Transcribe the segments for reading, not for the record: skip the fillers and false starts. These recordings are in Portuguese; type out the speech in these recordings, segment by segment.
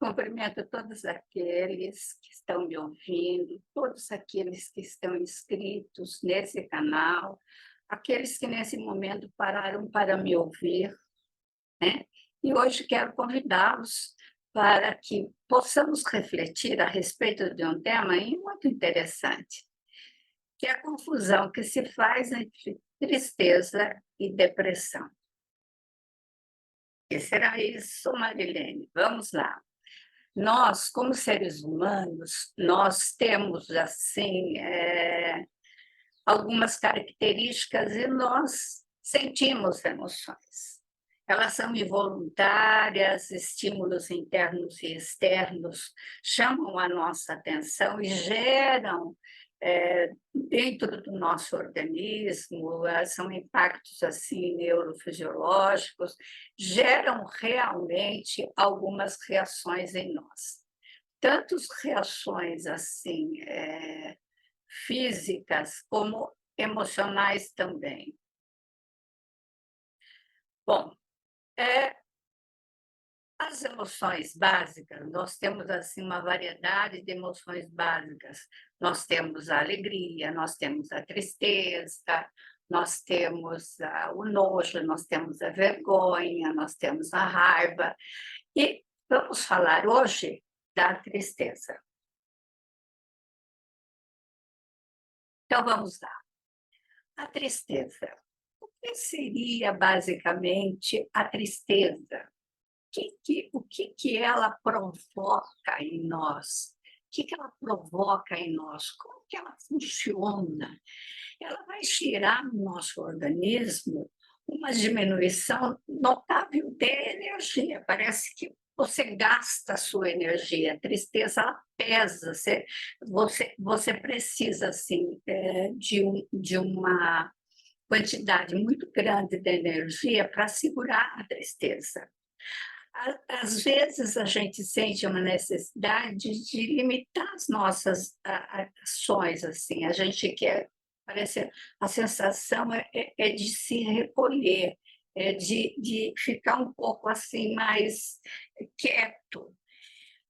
Cumprimento todos aqueles que estão me ouvindo, todos aqueles que estão inscritos nesse canal, aqueles que nesse momento pararam para me ouvir, né? E hoje quero convidá-los para que possamos refletir a respeito de um tema muito interessante, que é a confusão que se faz entre tristeza e depressão. E será isso, Marilene? Vamos lá. Nós, como seres humanos, nós temos, assim, algumas características e nós sentimos emoções. Elas são involuntárias, estímulos internos e externos chamam a nossa atenção e geram, dentro do nosso organismo, são impactos assim neurofisiológicos, geram realmente algumas reações em nós. Tantas reações assim, físicas como emocionais também. Bom, as emoções básicas, nós temos assim uma variedade de emoções básicas. Nós temos a alegria, nós temos a tristeza, nós temos o nojo, nós temos a vergonha, nós temos a raiva. E vamos falar hoje da tristeza. Então vamos lá. A tristeza. O que seria basicamente a tristeza? O que ela provoca em nós? O que ela provoca em nós? Como que ela funciona? Ela vai gerar no nosso organismo uma diminuição notável de energia. Parece que você gasta a sua energia. A tristeza, ela pesa. Você precisa, assim, de uma quantidade muito grande de energia para segurar a tristeza. Às vezes, a gente sente uma necessidade de limitar as nossas ações, assim, a gente quer, parece, a sensação é de se recolher, de ficar um pouco assim mais quieto,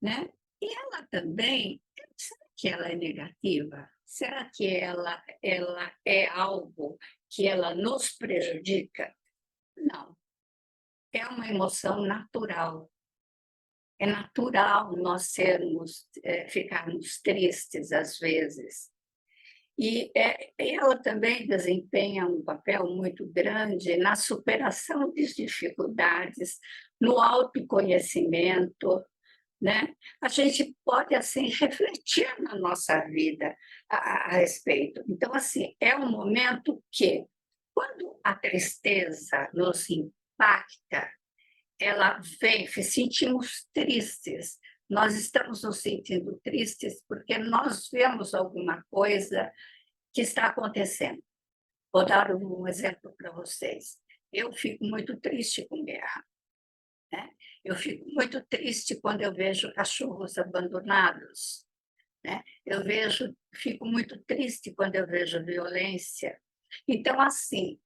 né? E ela também, será que ela é negativa? Será que ela é algo que ela nos prejudica? Não, é uma emoção natural. É natural nós ficarmos tristes às vezes. E ela também desempenha um papel muito grande na superação das dificuldades, no autoconhecimento, né? A gente pode assim refletir na nossa vida a respeito. Então, assim, é um momento que, quando a tristeza nos impacta, ela vem, sentimos tristes. Nós estamos nos sentindo tristes porque nós vemos alguma coisa que está acontecendo. Vou dar um exemplo para vocês. Eu fico muito triste com guerra, né? Eu fico muito triste quando eu vejo cachorros abandonados, né? Fico muito triste quando eu vejo violência. Então, assim,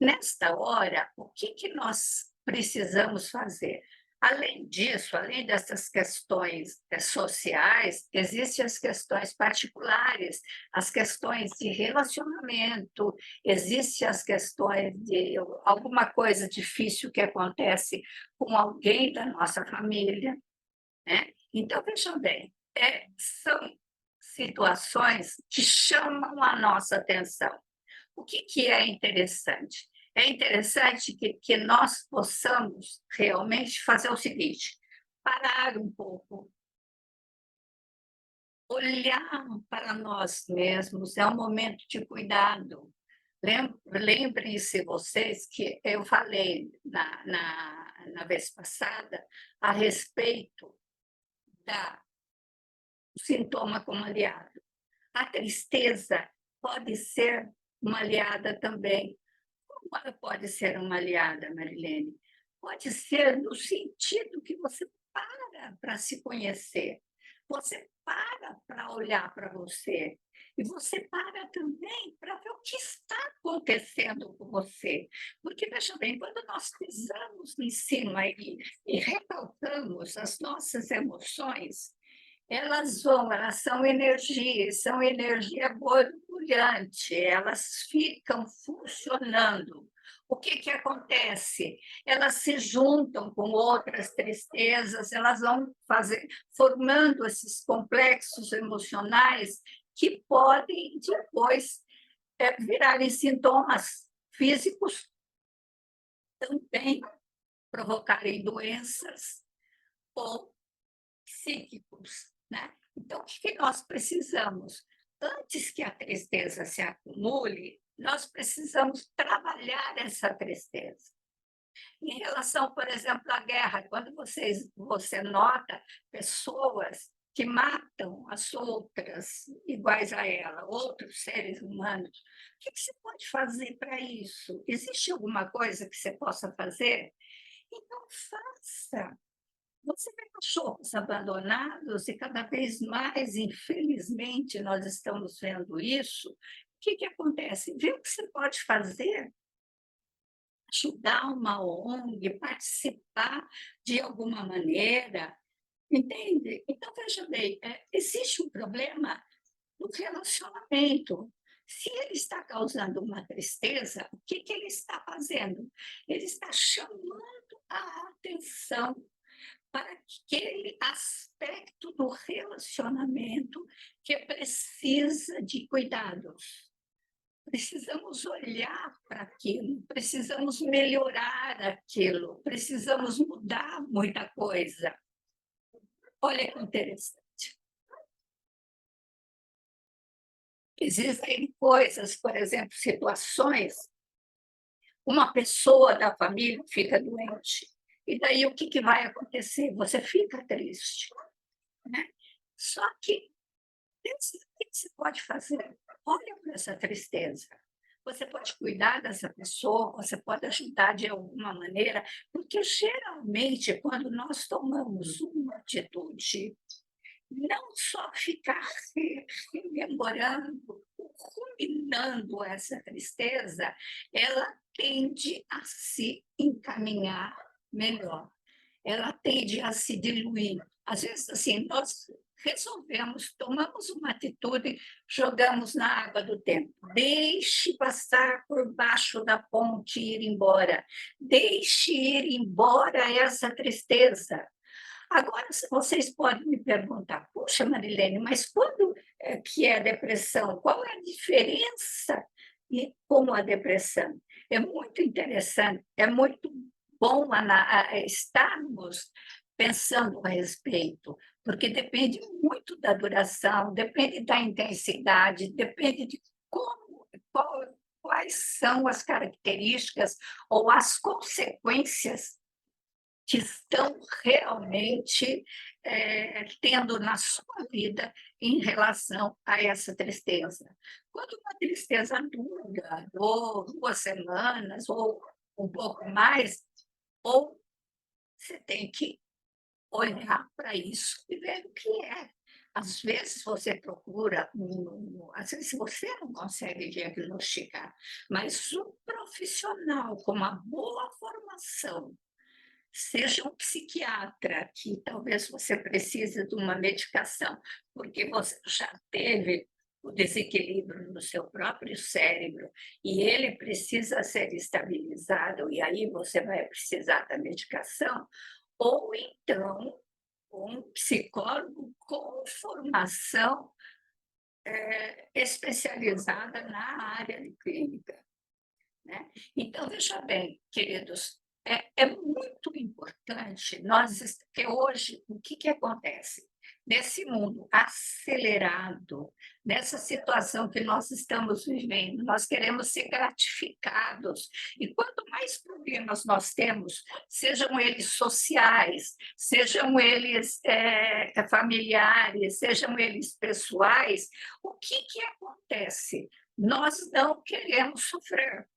nesta hora, o que nós precisamos fazer? Além disso, além dessas questões sociais, existem as questões particulares, as questões de relacionamento, existem as questões de alguma coisa difícil que acontece com alguém da nossa família, né? Então, vejam bem, são situações que chamam a nossa atenção. O que é interessante? É interessante que nós possamos realmente fazer o seguinte: parar um pouco, olhar para nós mesmos, é um momento de cuidado. Lembrem-se vocês que eu falei na vez passada a respeito do sintoma como aliado. A tristeza pode ser uma aliada também. Como ela pode ser uma aliada, Marilene? Pode ser no sentido que você para se conhecer, você para olhar para você, e você para também para ver o que está acontecendo com você? Porque, veja bem, quando nós pisamos em cima e recalcamos as nossas emoções, elas são energia borbulhante, elas ficam funcionando. O que que acontece? Elas se juntam com outras tristezas, elas vão formando esses complexos emocionais que podem depois virarem sintomas físicos, também provocarem doenças ou psíquicos, né? Então, o que nós precisamos? Antes que a tristeza se acumule, nós precisamos trabalhar essa tristeza. Em relação, por exemplo, à guerra, quando você nota pessoas que matam as outras iguais a ela, outros seres humanos, o que você pode fazer para isso? Existe alguma coisa que você possa fazer? Então, faça. Você vê cachorros abandonados e cada vez mais, infelizmente, nós estamos vendo isso. O que que acontece? Vê o que você pode fazer, ajudar uma ONG, participar de alguma maneira, entende? Então, veja bem, existe um problema no relacionamento. Se ele está causando uma tristeza, o que que ele está fazendo? Ele está chamando a atenção para aquele aspecto do relacionamento que precisa de cuidados. Precisamos olhar para aquilo, precisamos melhorar aquilo, precisamos mudar muita coisa. Olha que interessante. Existem coisas, por exemplo, situações, uma pessoa da família fica doente, e daí o que que vai acontecer? Você fica triste, né? Só que o que você pode fazer? Olha para essa tristeza. Você pode cuidar dessa pessoa, você pode ajudar de alguma maneira, porque geralmente, quando nós tomamos uma atitude, não só ficar rememorando, ruminando essa tristeza, ela tende a se encaminhar melhor, ela tende a se diluir. Às vezes, assim, nós resolvemos, tomamos uma atitude, jogamos na água do tempo. Deixe passar por baixo da ponte e ir embora. Deixe ir embora essa tristeza. Agora, vocês podem me perguntar, puxa, Marilene, mas quando que é a depressão? Qual é a diferença com a depressão? É muito interessante, é muito bom estarmos pensando a respeito, porque depende muito da duração, depende da intensidade, depende de quais são as características ou as consequências que estão realmente tendo na sua vida em relação a essa tristeza. Quando uma tristeza dura, ou 2 semanas, ou um pouco mais, ou você tem que olhar para isso e ver o que é. Às vezes você procura, às vezes você não consegue diagnosticar, mas um profissional com uma boa formação, seja um psiquiatra, que talvez você precise de uma medicação, porque você já teve o desequilíbrio no seu próprio cérebro e ele precisa ser estabilizado, e aí você vai precisar da medicação, ou então um psicólogo com formação especializada na área de clínica, né? Então, veja bem, queridos, é muito importante que hoje, o que que acontece? Nesse mundo acelerado, nessa situação que nós estamos vivendo, nós queremos ser gratificados. E quanto mais problemas nós temos, sejam eles sociais, sejam eles familiares, sejam eles pessoais, o que que acontece? Nós não queremos sofrer.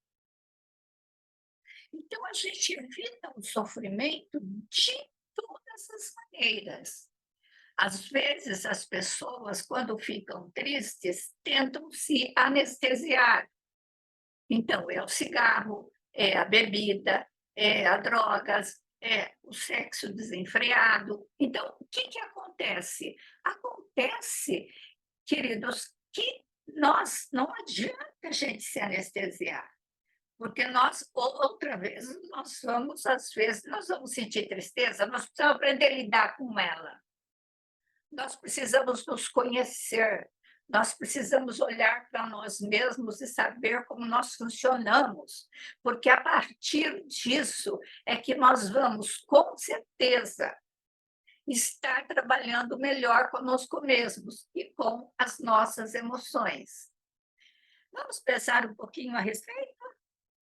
Então, a gente evita o sofrimento de todas as maneiras. Às vezes, as pessoas, quando ficam tristes, tentam se anestesiar. Então, é o cigarro, é a bebida, é a drogas, é o sexo desenfreado. Então, o que acontece? Acontece, queridos, que nós não adianta a gente se anestesiar, porque nós, outra vez, nós vamos, às vezes, nós vamos sentir tristeza, nós precisamos aprender a lidar com ela. Nós precisamos nos conhecer, nós precisamos olhar para nós mesmos e saber como nós funcionamos, porque a partir disso é que nós vamos, com certeza, estar trabalhando melhor conosco mesmos e com as nossas emoções. Vamos pensar um pouquinho a respeito?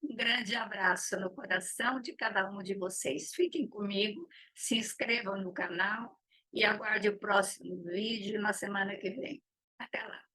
Um grande abraço no coração de cada um de vocês. Fiquem comigo, se inscrevam no canal e aguarde o próximo vídeo na semana que vem. Até lá!